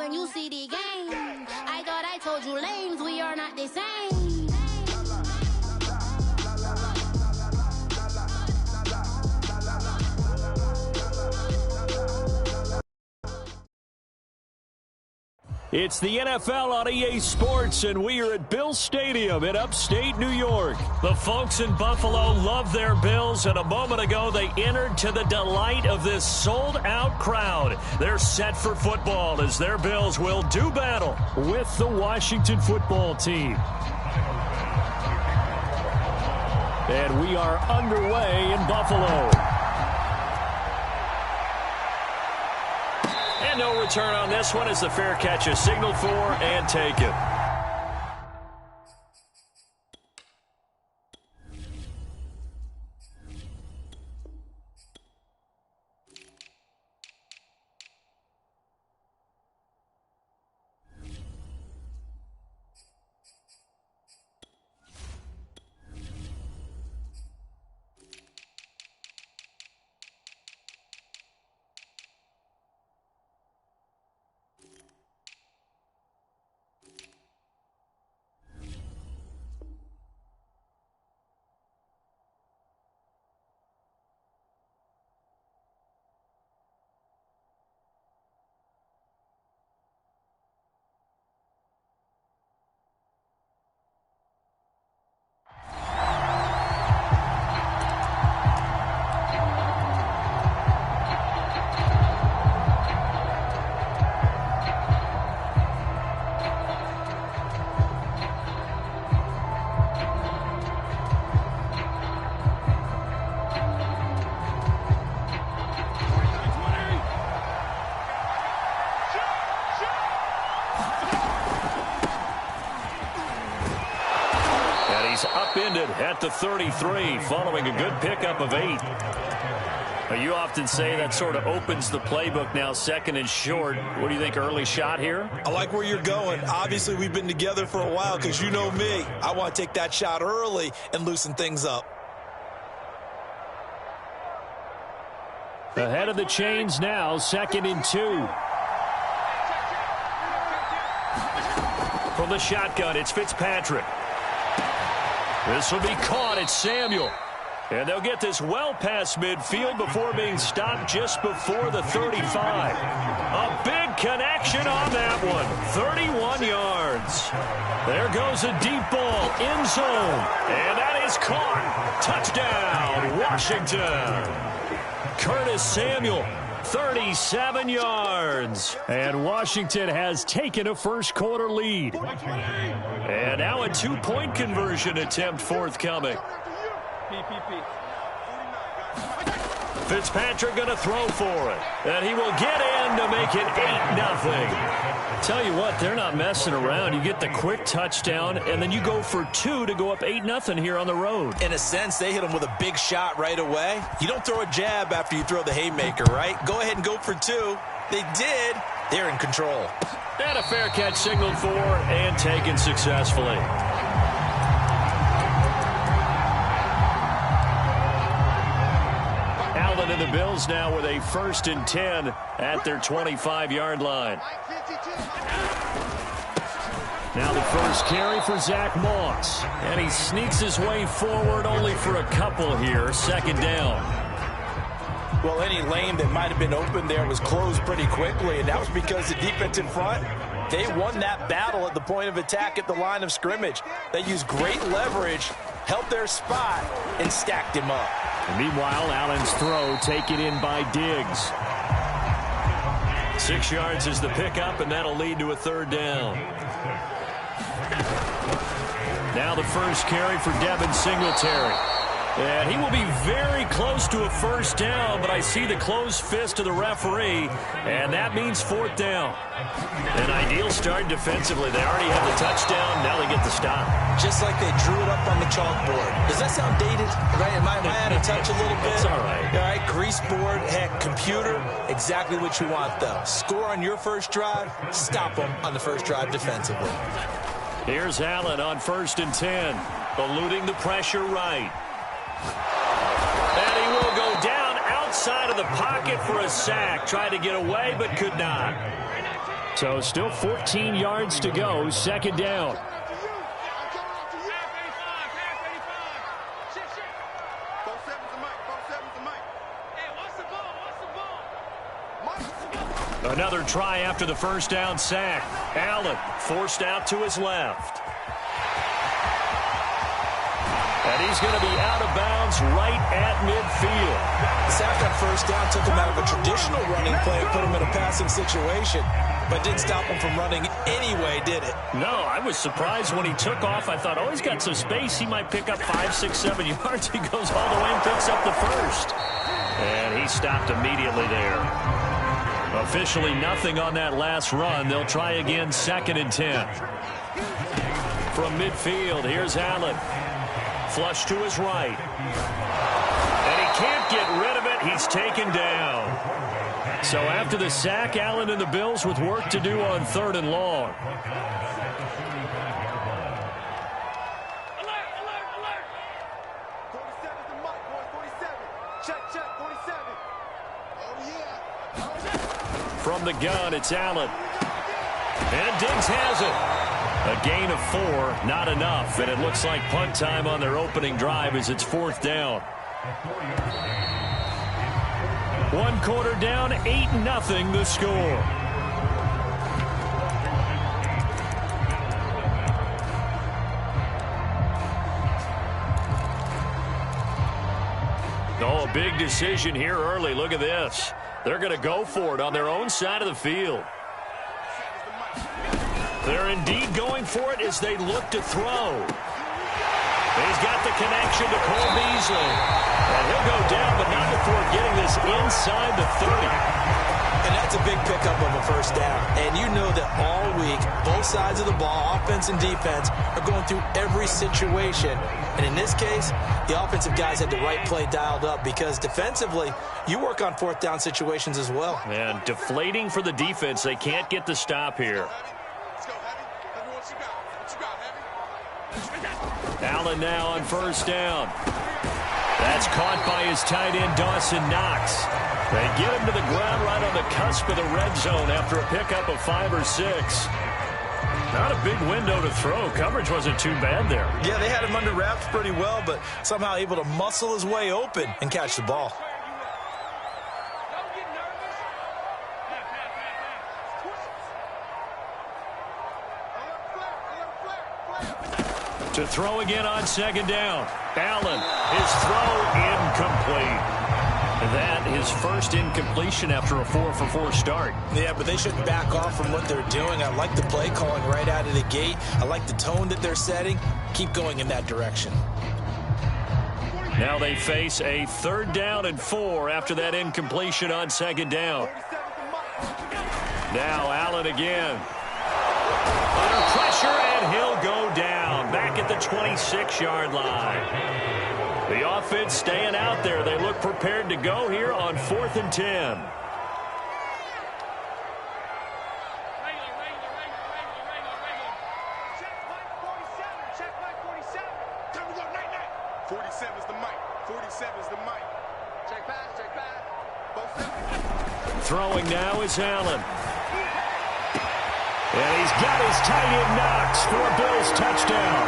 when you see the game. I thought I told you lames, we are not the same. It's the NFL on EA Sports, and we are at Bill Stadium in upstate New York. The folks in Buffalo love their Bills, and a moment ago they entered to the delight of this sold-out crowd. They're set for football as their Bills will do battle with the Washington football team. And we are underway in Buffalo. And no return on this one as the fair catch is signaled for and taken. Upended at the 33 following a good pickup of 8. You often say that sort of opens the playbook now, second and short. What do you think, early shot here? I like where you're going. Obviously, we've been together for a while because you know me. I want to take that shot early and loosen things up. Ahead of the chains now, 2nd and 2. From the shotgun, it's Fitzpatrick. This will be caught. It's Samuel. And they'll get this well past midfield before being stopped just before the 35. A big connection on that one. 31 yards. There goes a deep ball. End zone. And that is caught. Touchdown, Washington. Curtis Samuel. 37 yards. And Washington has taken a first-quarter lead. And now a two-point conversion attempt forthcoming. Fitzpatrick going to throw for it. And he will get in to make it 8-0. Tell you what, they're not messing around. You get the quick touchdown, and then you go for 2 to go up 8-0 here on the road. In a sense, they hit him with a big shot right away. You don't throw a jab after you throw the haymaker, right? Go ahead and go for 2. They did. They're in control. And a fair catch signaled for and taken successfully. Allen and the Bills now with a 1st and 10 at their 25-yard line. Now the first carry for Zach Moss. And he sneaks his way forward only for a couple here. 2nd down. Well, any lane that might have been open there was closed pretty quickly, and that was because the defense in front, they won that battle at the point of attack at the line of scrimmage. They used great leverage, held their spot, and stacked him up. And meanwhile, Allen's throw taken in by Diggs. 6 yards is the pickup, and that'll lead to a 3rd down. Now the first carry for Devin Singletary. And he will be very close to a 1st down, but I see the closed fist of the referee, and that means 4th down. An ideal start defensively. They already have the touchdown. Now they get the stop. Just like they drew it up on the chalkboard. Does that sound dated? Right? Am I out of touch a little bit? It's all right. All right, grease board, heck, computer, exactly what you want, though. Score on your first drive, stop them on the first drive defensively. Here's Allen on 1st and 10, eluding the pressure right. And he will go down outside of the pocket for a sack. Tried to get away, but could not. So still 14 yards to go, second down. Another try after the first down sack. Allen forced out to his left. And he's going to be out of bounds right at midfield. The sack on first down took him out of a traditional running play and put him in a passing situation, but didn't stop him from running anyway, did it? No, I was surprised when he took off. I thought, oh, he's got some space. He might pick up 5, 6, 7 yards. He goes all the way and picks up the first. And he stopped immediately there. Officially nothing on that last run. They'll try again, 2nd and 10. From midfield, here's Allen. Flush to his right. And he can't get rid of it. He's taken down. So after the sack, Allen and the Bills with work to do on 3rd and long. Alert, alert, alert. 47's the mic, boys. 47. Check, 47. Oh, yeah. From the gun, it's Allen. And Diggs has it. A gain of 4, not enough. And it looks like punt time on their opening drive as it's 4th down. 1 quarter down, 8-0 the score. Oh, a big decision here early. Look at this. They're going to go for it on their own side of the field. They're indeed going for it as they look to throw. He's got the connection to Cole Beasley. And he'll go down, but not before getting this inside the 30. And that's a big pickup of a first down. And you know that all week, both sides of the ball, offense and defense, are going through every situation. And in this case, the offensive guys had the right play dialed up because defensively, you work on 4th down situations as well. And deflating for the defense. They can't get the stop here. Allen now on first down. That's caught by his tight end, Dawson Knox. They get him to the ground right on the cusp of the red zone after a pickup of 5 or 6. Not a big window to throw. Coverage wasn't too bad there. Yeah, they had him under wraps pretty well, but somehow able to muscle his way open and catch the ball. To throw again on 2nd down. Allen, his throw incomplete. That his first incompletion after a 4-for-4 start. Yeah, but they shouldn't back off from what they're doing. I like the play calling right out of the gate. I like the tone that they're setting. Keep going in that direction. Now they face a 3rd down and 4 after that incompletion on 2nd down. Now Allen again. Under pressure, and he'll go down. Back at the 26-yard line. The offense staying out there. They look prepared to go here on 4th and 10. Throwing now is Allen. And he's got his tight end Knox for a Bills touchdown.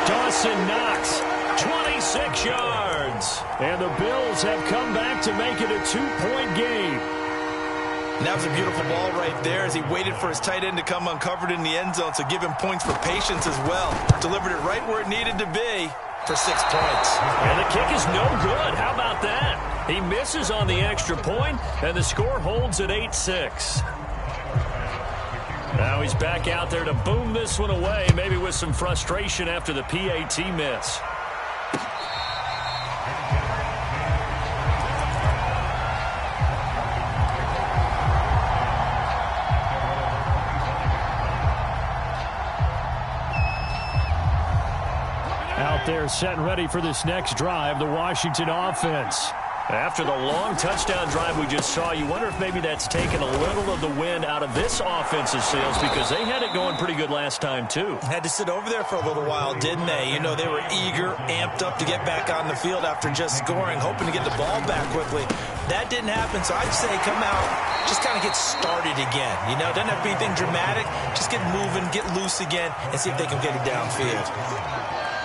Dawson Knox, 26 yards. And the Bills have come back to make it a 2-point game. And that was a beautiful ball right there as he waited for his tight end to come uncovered in the end zone, so give him points for patience as well. Delivered it right where it needed to be for 6 points. And the kick is no good. How about that? He misses on the extra point, and the score holds at 8-6. Now he's back out there to boom this one away, maybe with some frustration after the PAT miss. Out there set and ready for this next drive, the Washington offense. After the long touchdown drive we just saw, you wonder if maybe that's taken a little of the wind out of this offensive sails because they had it going pretty good last time, too. Had to sit over there for a little while, didn't they? You know, they were eager, amped up to get back on the field after just scoring, hoping to get the ball back quickly. That didn't happen, so I'd say come out, just kind of get started again. You know, doesn't have to be anything dramatic. Just get moving, get loose again, and see if they can get it downfield.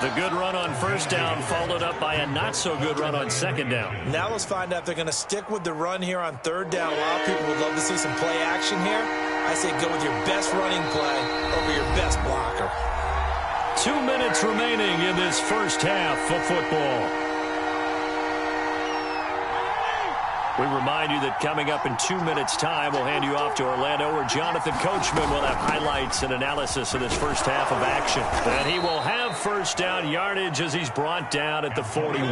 The good run on first down followed up by a not-so-good run on second down. Now let's find out if they're going to stick with the run here on third down. A lot of people would love to see some play action here. I say go with your best running play over your best blocker. 2 minutes remaining in this first half of football. We remind you that coming up in 2 minutes' time, we'll hand you off to Orlando, where Jonathan Coachman will have highlights and analysis of this first half of action. And he will have first down yardage as he's brought down at the 41.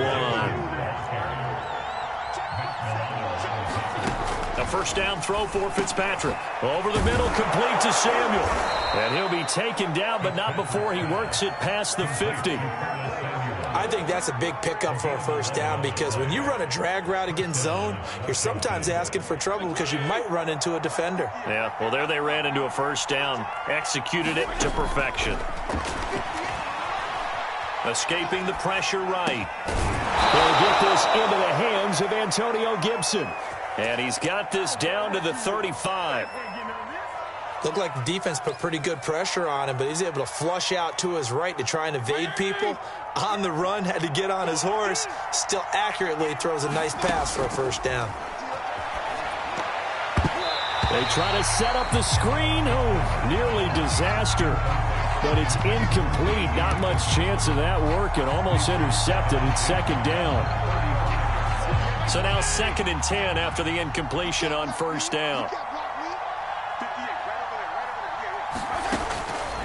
A first down throw for Fitzpatrick. Over the middle, complete to Samuel. And he'll be taken down, but not before he works it past the 50. I think that's a big pickup for a first down, because when you run a drag route against zone, you're sometimes asking for trouble because you might run into a defender. Yeah, well, there they ran into a first down. Executed it to perfection. Escaping the pressure right. They'll get this into the hands of Antonio Gibson. And he's got this down to the 35. Looked like the defense put pretty good pressure on him, but he's able to flush out to his right to try and evade people. On the run, had to get on his horse. Still accurately throws a nice pass for a first down. They try to set up the screen. Oh, nearly disaster. But it's incomplete. Not much chance of that working. Almost intercepted. It's second down. So now 2nd and 10 after the incompletion on first down.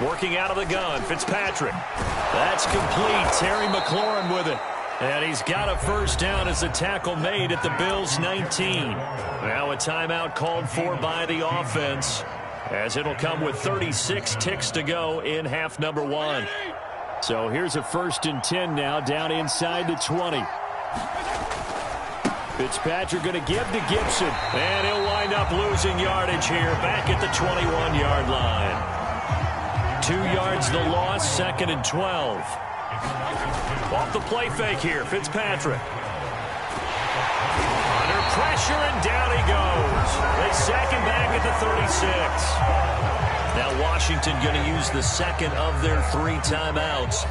Working out of the gun, Fitzpatrick. That's complete. Terry McLaurin with it. And he's got a first down as a tackle made at the Bills' 19. Now a timeout called for by the offense, as it'll come with 36 ticks to go in half number 1. So here's a 1st and 10 now, down inside the 20. Fitzpatrick going to give to Gibson. And he'll wind up losing yardage here back at the 21-yard line. 2 yards the loss, 2nd and 12. Off the play fake here, Fitzpatrick. Under pressure, and down he goes. They sack him back at the 36. Now Washington going to use the second of their 3 timeouts,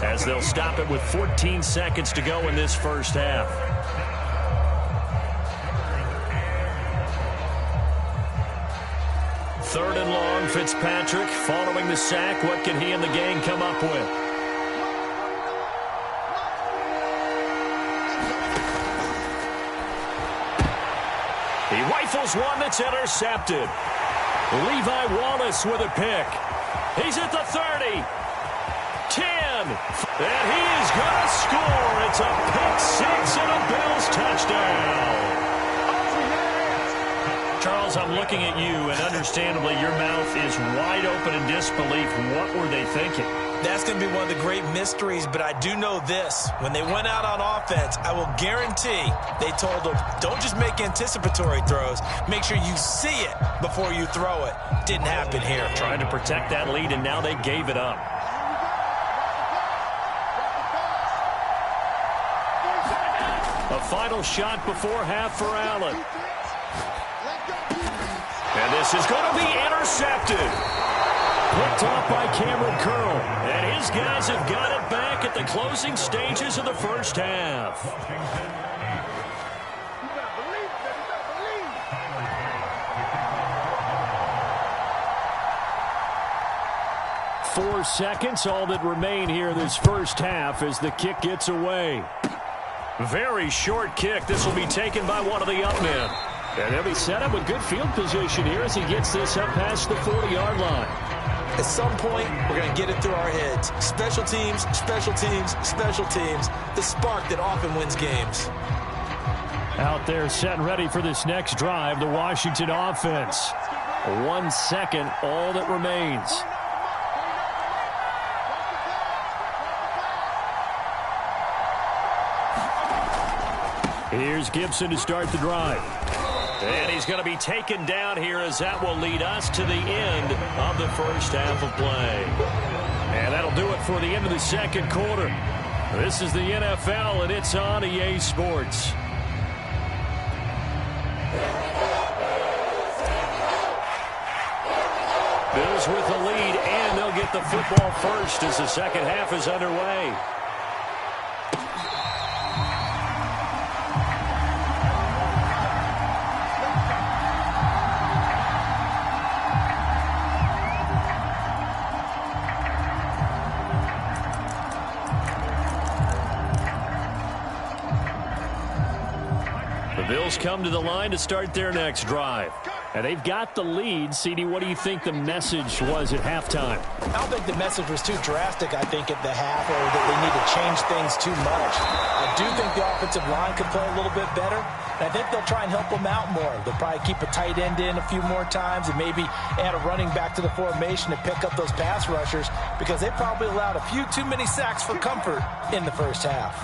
as they'll stop it with 14 seconds to go in this first half. Third and long, Fitzpatrick following the sack. What can he and the gang come up with? He rifles one that's intercepted. Levi Wallace with a pick. He's at the 30. 10. And he is going to score. It's a pick 6 and a Bills touchdown. Charles, I'm looking at you, and understandably your mouth is wide open in disbelief. What were they thinking? That's going to be one of the great mysteries, but I do know this. When they went out on offense, I will guarantee they told them, don't just make anticipatory throws. Make sure you see it before you throw it. Didn't happen here. Trying to protect that lead, and now they gave it up. A final shot before half for Allen. And this is going to be intercepted. Picked off by Cameron Curl. And his guys have got it back at the closing stages of the first half. 4 seconds, all that remain here this first half as the kick gets away. Very short kick. This will be taken by one of the up men. And they'll be set up with good field position here as he gets this up past the 40-yard line. At some point, we're going to get it through our heads. Special teams, special teams, special teams. The spark that often wins games. Out there set and ready for this next drive, the Washington offense. 1 second, all that remains. Here's Gibson to start the drive. And he's going to be taken down here as that will lead us to the end of the first half of play. And that'll do it for the end of the second quarter. This is the NFL, and it's on EA Sports. Bills with the lead, and they'll get the football first as the second half is underway. The Bills come to the line to start their next drive. And they've got the lead. CD, what do you think the message was at halftime? I don't think the message was too drastic, I think, at the half, or that they need to change things too much. I do think the offensive line could play a little bit better, and I think they'll try and help them out more. They'll probably keep a tight end in a few more times and maybe add a running back to the formation to pick up those pass rushers, because they probably allowed a few too many sacks for comfort in the first half.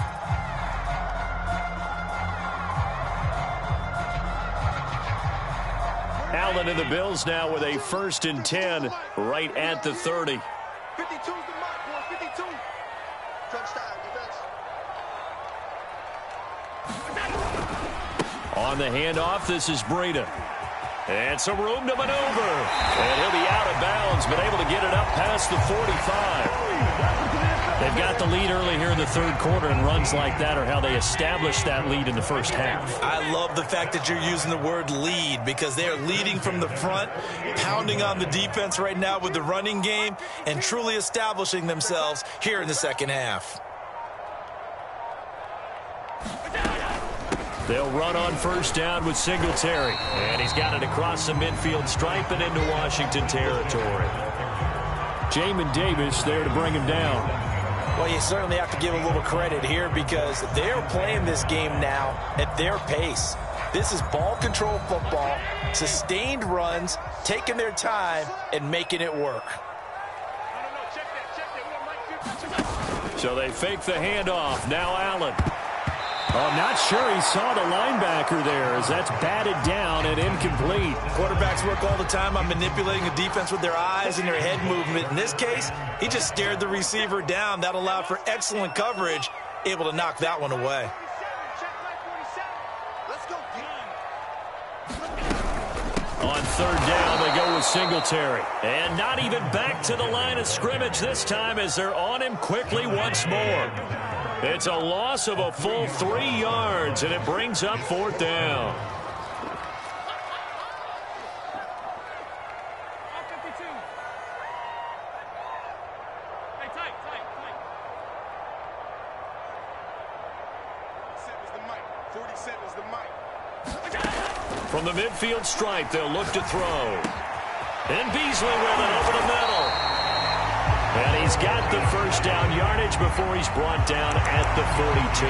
Allen and the Bills now with a 1st and 10 right at the 30. 52's the mark, boys. 52. Crunch time, defense. On the handoff, this is Breida. And some room to maneuver. And he'll be out of bounds, but able to get it up past the 45. They've got the lead early here in the third quarter, and runs like that are how they established that lead in the first half. I love the fact that you're using the word lead, because they are leading from the front, pounding on the defense right now with the running game, and truly establishing themselves here in the second half. They'll run on first down with Singletary. And he's got it across the midfield stripe and into Washington territory. Jamin Davis there to bring him down. Well, you certainly have to give a little credit here, because they're playing this game now at their pace. This is ball control football, sustained runs, taking their time, and making it work. So they fake the handoff. Now Allen. I'm not sure he saw the linebacker there, as that's batted down and incomplete. Quarterbacks work all the time on manipulating the defense with their eyes and their head movement. In this case, he just stared the receiver down. That allowed for excellent coverage, able to knock that one away. On third down, they go with Singletary. And not even back to the line of scrimmage this time, as they're on him quickly once more. It's a loss of a full 3 yards, and it brings up 4th down. From the midfield stripe, they'll look to throw. And Beasley with it over the middle. And he's got the first down yardage before he's brought down at the 42.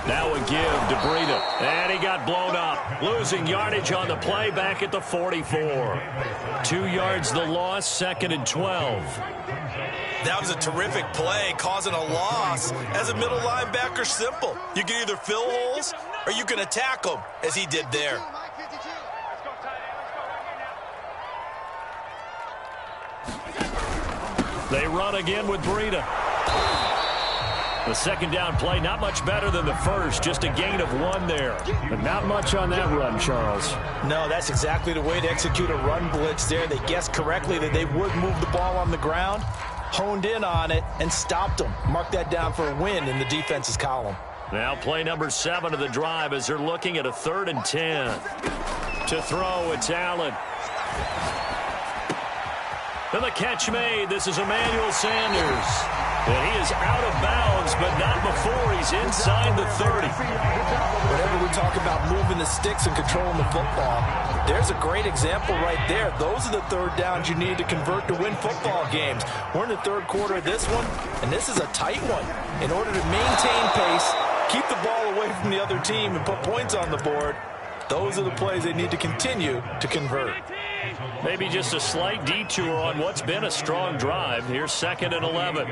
Now a give to Breida. And he got blown up. Losing yardage on the play back at the 44. 2 yards the loss, 2nd and 12. That was a terrific play, causing a loss. As a middle linebacker, simple. You can either fill holes or you can attack them, as he did there. They run again with Breida. The second down play, not much better than the first, just a gain of 1 there. But not much on that run, Charles. No, that's exactly the way to execute a run blitz there. They guessed correctly that they would move the ball on the ground, honed in on it, and stopped them. Mark that down for a win in the defense's column. Now play number 7 of the drive as they're looking at a 3rd and 10. To throw, it's Allen. And the catch made. This is Emmanuel Sanders. And he is out of bounds, but not before he's inside the 30. Whenever we talk about moving the sticks and controlling the football, there's a great example right there. Those are the third downs you need to convert to win football games. We're in the third quarter of this one, and this is a tight one. In order to maintain pace, keep the ball away from the other team, and put points on the board, those are the plays they need to continue to convert. Maybe just a slight detour on what's been a strong drive. Here's 2nd and 11.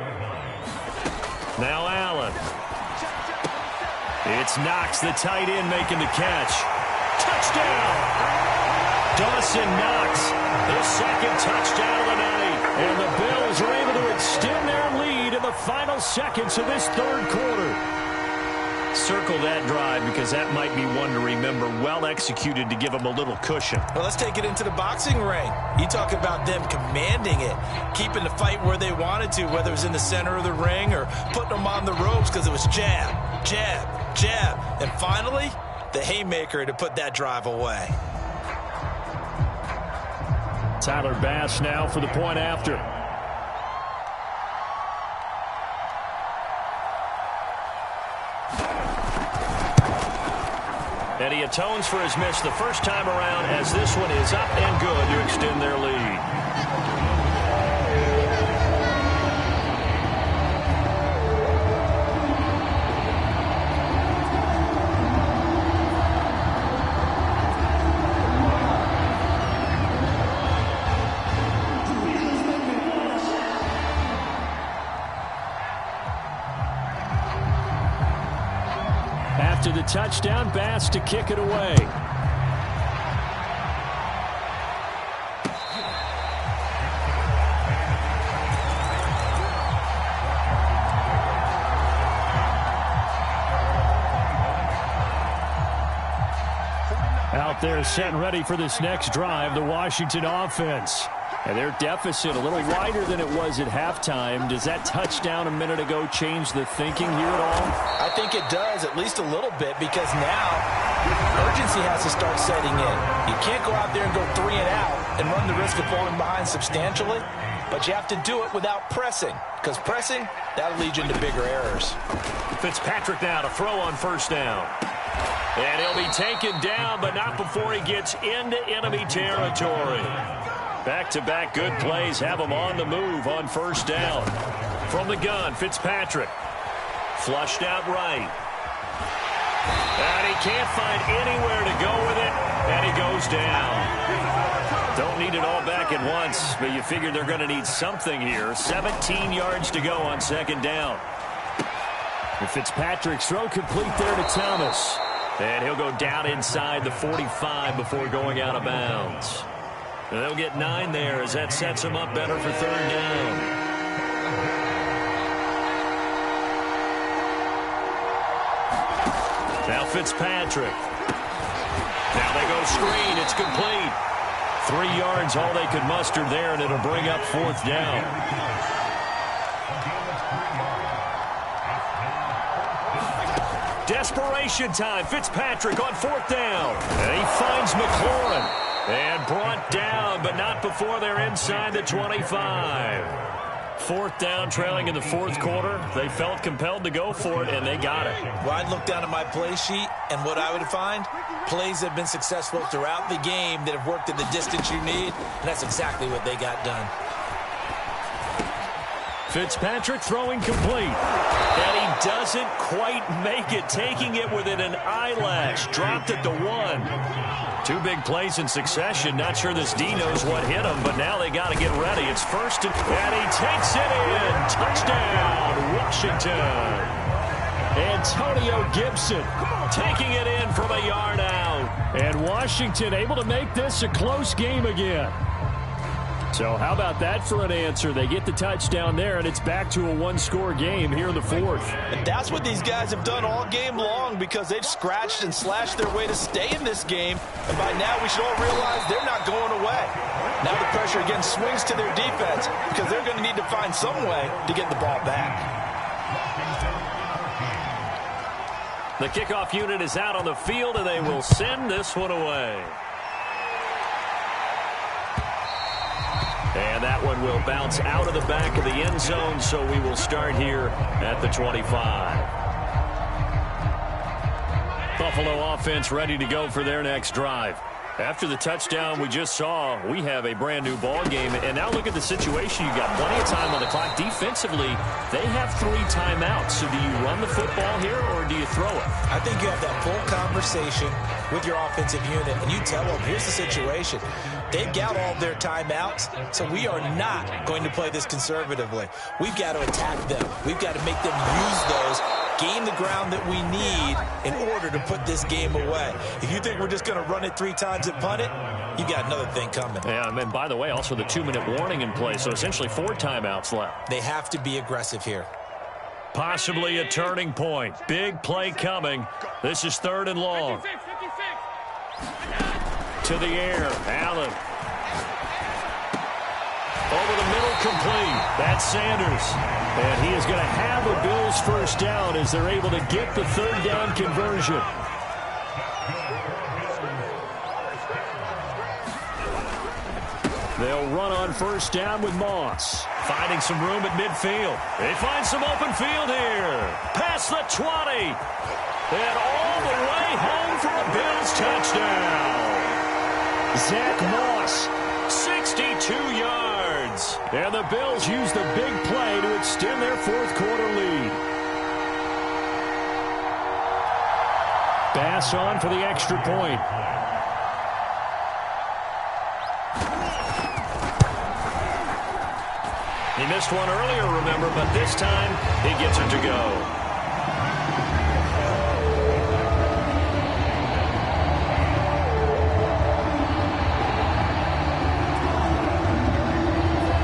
Now Allen. It's Knox, the tight end, making the catch. Touchdown! Dawson Knox, the 2nd touchdown of the night. And the Bills are able to extend their lead in the final seconds of this third quarter. Circle that drive because that might be one to remember. Well executed to give them a little cushion. Well, let's take it into the boxing ring. You talk about them commanding it, keeping the fight where they wanted to, whether it was in the center of the ring or putting them on the ropes because it was jab, jab, jab. And finally, the haymaker to put that drive away. Tyler Bass now for the point after. And he atones for his miss the first time around as this one is up and good to extend their lead. After the touchdown, Bass to kick it away. Out there set and ready for this next drive, the Washington offense. And their deficit a little wider than it was at halftime. Does that touchdown a minute ago change the thinking here at all? I think it does, at least a little bit, because now urgency has to start setting in. You can't go out there and go 3 and out and run the risk of falling behind substantially, but you have to do it without pressing, because pressing, that'll lead you into bigger errors. Fitzpatrick now to throw on first down. And he'll be taken down, but not before he gets into enemy territory. Back-to-back good plays have him on the move on first down. From the gun, Fitzpatrick. Flushed out right. And he can't find anywhere to go with it, and he goes down. Don't need it all back at once, but you figure they're going to need something here. 17 yards to go on second down. And Fitzpatrick's throw complete there to Thomas. And he'll go down inside the 45 before going out of bounds. And they'll get 9 there as that sets them up better for third down. Now Fitzpatrick. Now they go screen. It's complete. 3 yards all they could muster there, and it'll bring up fourth down. Desperation time. Fitzpatrick on fourth down. And he finds McLaurin. And brought down, but not before they're inside the 25. Fourth down, trailing in the fourth quarter. They felt compelled to go for it, and they got it. Well, I'd look down at my play sheet, and what I would find, plays that have been successful throughout the game that have worked at the distance you need, and that's exactly what they got done. Fitzpatrick throwing complete. And he doesn't quite make it, taking it within an eyelash. Dropped at the 1. 2 big plays in succession. Not sure this D knows what hit him, but now they got to get ready. It's first and he takes it in. Touchdown, Washington. Antonio Gibson taking it in from a yard out. And Washington able to make this a close game again. So how about that for an answer? They get the touchdown there, and it's back to a one-score game here in the fourth. And that's what these guys have done all game long, because they've scratched and slashed their way to stay in this game. And by now we should all realize they're not going away. Now the pressure again swings to their defense, because they're going to need to find some way to get the ball back. The kickoff unit is out on the field, and they will send this one away. And that one will bounce out of the back of the end zone, so we will start here at the 25. Buffalo offense ready to go for their next drive. After the touchdown we just saw, we have a brand new ball game. And now look at the situation. You've got plenty of time on the clock. Defensively, they have 3 timeouts. So do you run the football here or do you throw it? I think you have that full conversation with your offensive unit, and you tell them, here's the situation. They've got all their timeouts, so we are not going to play this conservatively. We've got to attack them. We've got to make them use those, gain the ground that we need in order to put this game away. If you think we're just going to run it 3 times and punt it, you got another thing coming. Yeah, and by the way, also the 2-minute warning in play, so essentially 4 timeouts left. They have to be aggressive here. Possibly a turning point. Big play coming. This is 3rd and long. To the air. Allen. Over the middle, complete. That's Sanders. And he is going to have a Bills first down as they're able to get the 3rd down conversion. They'll run on 1st down with Moss. Finding some room at midfield. They find some open field here. Past the 20. And all the way home for a Bills touchdown. Zach Moss, 62 yards. And the Bills use the big play to extend their 4th quarter lead. Bass on for the extra point. He missed one earlier, remember, but this time he gets it to go.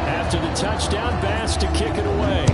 After the touchdown, Bass to kick it away.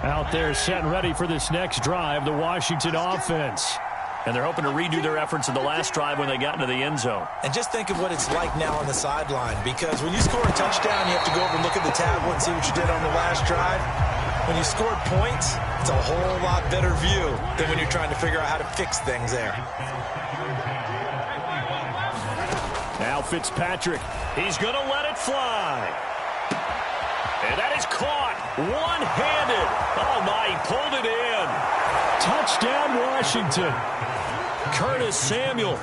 Out there set and ready for this next drive, the Washington offense. And they're hoping to redo their efforts in the last drive when they got into the end zone. And just think of what it's like now on the sideline, because when you score a touchdown, you have to go over and look at the tablet and see what you did on the last drive. When you scored points, it's a whole lot better view than when you're trying to figure out how to fix things there. Now Fitzpatrick, he's going to let it fly. And that is caught one-handed. Oh, my, he pulled it in. Touchdown, Washington. Curtis Samuel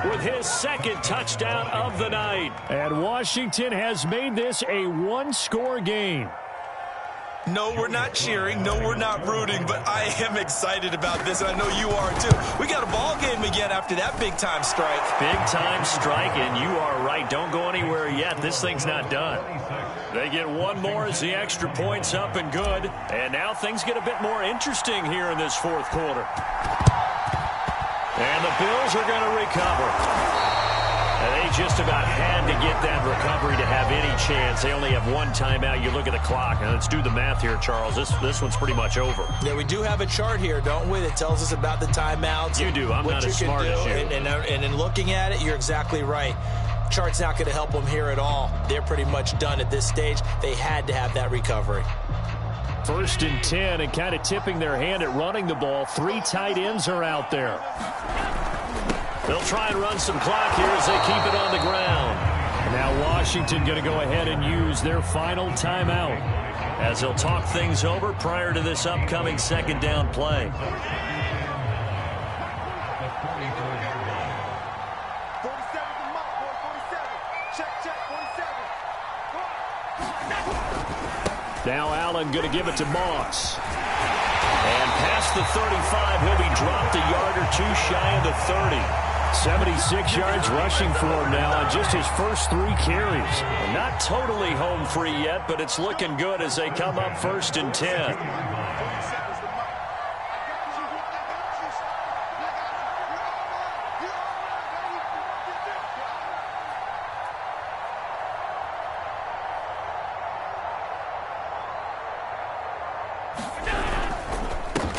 with his 2nd touchdown of the night. And Washington has made this a 1-score game. No, we're not cheering. No, we're not rooting. But I am excited about this, and I know you are too. We got a ball game again after that big-time strike. Big-time strike, and you are right. Don't go anywhere yet. This thing's not done. They get one more as the extra point's up and good. And now things get a bit more interesting here in this 4th quarter. And the Bills are going to recover. And they just about had to get that recovery to have any chance. They only have one timeout. You look at the clock. Now let's do the math here, Charles. This one's pretty much over. Yeah, we do have a chart here, don't we, that tells us about the timeouts. You do. I'm not as smart as you. And in looking at it, you're exactly right. Chart's not going to help them here at all. They're pretty much done at this stage. They had to have that recovery. 1st and 10, and kind of tipping their hand at running the ball. 3 tight ends are out there. They'll try and run some clock here as they keep it on the ground. And now Washington going to go ahead and use their final timeout as they'll talk things over prior to this upcoming 2nd down play. 47 to Mike, boy, 47. Check, 47. Now Allen going to give it to Moss. And past the 35, he'll be dropped a yard or 2 shy of the 30. 76 yards rushing for him now on just his first 3 carries. Not totally home free yet, but it's looking good as they come up 1st and 10.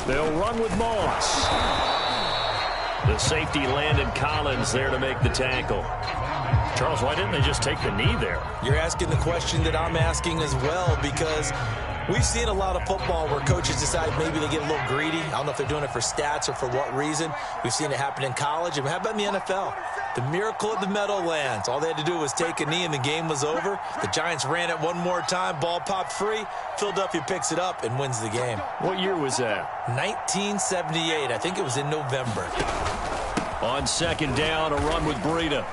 They'll run with Moss. The safety Landon Collins there to make the tackle. Charles, why didn't they just take the knee there? You're asking the question that I'm asking as well, because we've seen a lot of football where coaches decide maybe they get a little greedy. I don't know if they're doing it for stats or for what reason. We've seen it happen in college. And how about in the NFL? The miracle of the Meadowlands. All they had to do was take a knee and the game was over. The Giants ran it one more time. Ball popped free. Philadelphia picks it up and wins the game. What year was that? 1978. I think it was in November. On 2nd down, a run with Breida.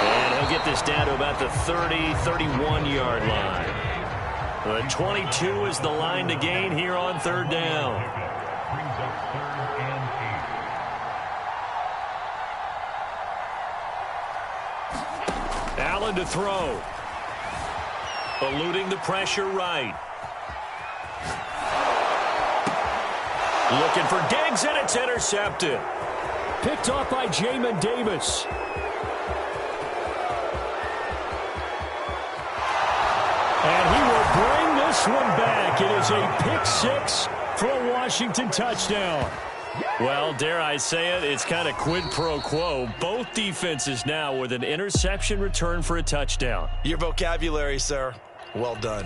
And he'll get this down to about the 30, 31-yard line. The 22 is the line to gain here on 3rd down. Allen to throw. Eluding the pressure right. Looking for Diggs, and it's intercepted. Picked off by Jamin Davis. And he will bring this one back. It is a pick six for a Washington touchdown. Well, dare I say it, it's kind of quid pro quo. Both defenses now with an interception return for a touchdown. Your vocabulary, sir. Well done.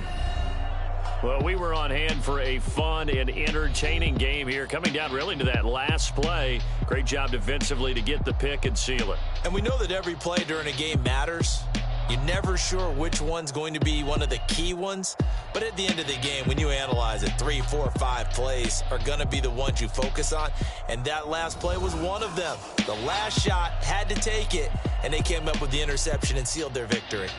Well, we were on hand for a fun and entertaining game here, coming down really to that last play. Great job defensively to get the pick and seal it. And we know that every play during a game matters. You're never sure which one's going to be one of the key ones. But at the end of the game, when you analyze it, 3, 4, 5 plays are going to be the ones you focus on. And that last play was one of them. The last shot had to take it, and they came up with the interception and sealed their victory.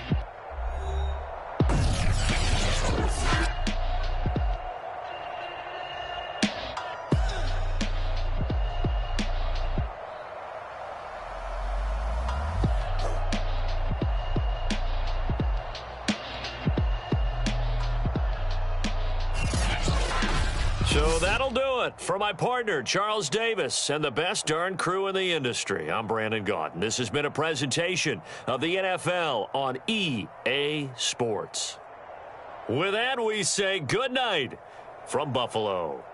So that'll do it for my partner, Charles Davis, and the best darn crew in the industry. I'm Brandon Gaudin. This has been a presentation of the NFL on EA Sports. With that, we say good night from Buffalo.